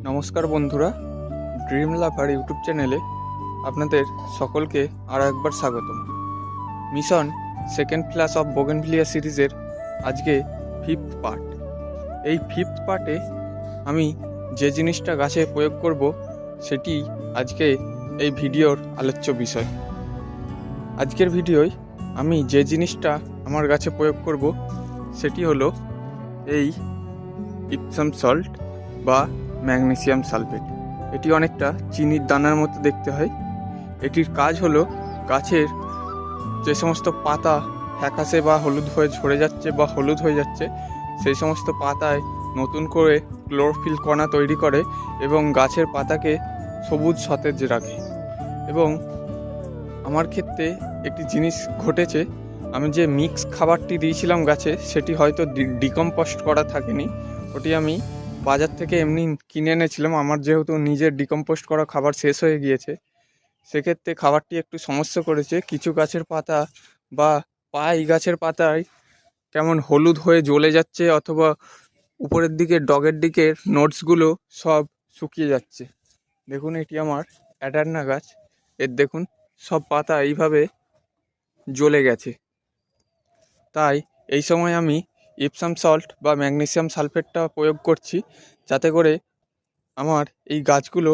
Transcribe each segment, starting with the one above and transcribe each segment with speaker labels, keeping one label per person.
Speaker 1: নমস্কার বন্ধুরা, ড্রিম লাভার ইউটিউব চ্যানেলে আপনাদের সকলকে আরও একবার স্বাগতম। Mission second flash of bougainvillea সিরিজের আজকে 5th পার্ট। এই 5th পার্টে আমি যে জিনিসটা গাছে প্রয়োগ করব সেটি আজকে এই ভিডিওর আলোচ্য বিষয়। আজকের ভিডিওয় আমি যে জিনিসটা আমার গাছে প্রয়োগ করব সেটি হলো এই ইপসাম সল্ট বা ম্যাগনেসিয়াম সালফেট। এটি অনেকটা চিনির দানার মতো দেখতে হয়। এটির কাজ হলো গাছের যে সমস্ত পাতা ফ্যাকাশে বা হলুদ হয়ে ঝরে যাচ্ছে বা হলুদ হয়ে যাচ্ছে সেই সমস্ত পাতায় নতুন করে ক্লোরোফিল কণা তৈরি করে এবং গাছের পাতাকে সবুজ সতেজ রাখে। এবং আমার ক্ষেত্রে একটি জিনিস ঘটেছে, আমি যে মিক্স খাবারটি দিয়েছিলাম গাছে সেটি হয়তো ডিকম্পোস্ট করা থাকেনি। ওটি আমি বাজার থেকে এমনি কিনে এনেছিলাম। আমার যেহেতু নিজের ডিকম্পোস্ট করা খাবার শেষ হয়ে গিয়েছে, সেক্ষেত্রে খাবারটি একটু সমস্যা করেছে। কিছু গাছের পাতা বা পাই গাছের পাতায় কেমন হলুদ হয়ে জ্বলে যাচ্ছে, অথবা উপরের দিকে ডগের দিকের নোটসগুলো সব শুকিয়ে যাচ্ছে। দেখুন, এটি আমার অ্যাডার্না গাছ। এর দেখুন সব পাতা এইভাবে জ্বলে গেছে। তাই এই সময় আমি ইপসাম সল্ট বা ম্যাগনেসিয়াম সালফেটটা প্রয়োগ করছি, যাতে করে আমার এই গাছগুলো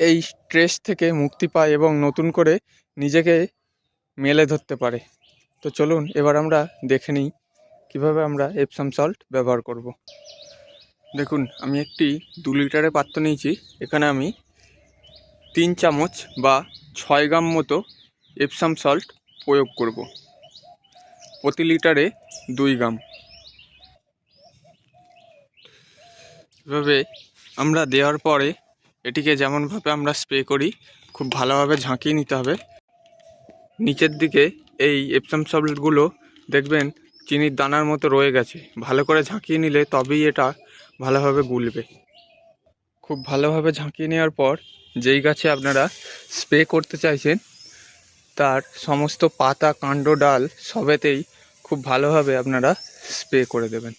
Speaker 1: এই স্ট্রেস থেকে মুক্তি পায় এবং নতুন করে নিজেকে মেলে ধরতে পারে। তো চলুন এবার আমরা দেখে নিই কীভাবে আমরা ইপসাম সল্ট ব্যবহার করব। দেখুন, আমি একটি 2 লিটারের পাত্র নিয়েছি। এখানে আমি 3 চামচ বা 6 গ্রাম মতো ইপসাম সল্ট প্রয়োগ করব। প্রতি লিটারে 2 গ্রাম। এভাবে আমরা দেওয়ার পরে এটিকে যেমনভাবে আমরা স্প্রে করি খুব ভালোভাবে ঝাঁকিয়ে নিতে হবে। নিচের দিকে এই এপসাম সল্টগুলো দেখবেন চিনির দানার মতো রয়ে গেছে। ভালো করে ঝাঁকিয়ে নিলে তবেই এটা ভালোভাবে গুলবে। খুব ভালোভাবে ঝাঁকিয়ে নেওয়ার পর যেই গাছে আপনারা স্প্রে করতে চাইছেন তার সমস্ত পাতা, কাণ্ড, ডাল সবেতেই খুব ভালোভাবে আপনারা স্প্রে করে দেবেন।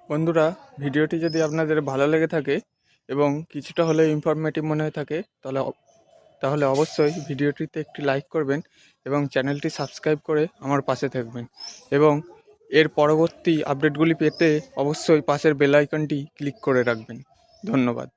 Speaker 1: বন্ধুরা, ভিডিওটি যদি আপনাদের ভালো লেগে থাকে এবং কিছুটা হলেও ইনফরমেটিভ মনে হয়ে থাকে তাহলে অবশ্যই ভিডিওটিতে একটি লাইক করবেন এবং চ্যানেলটি সাবস্ক্রাইব করে আমার পাশে থাকবেন। এবং এর পরবর্তী আপডেটগুলি পেতে অবশ্যই পাশের বেল আইকনটি ক্লিক করে রাখবেন। ধন্যবাদ।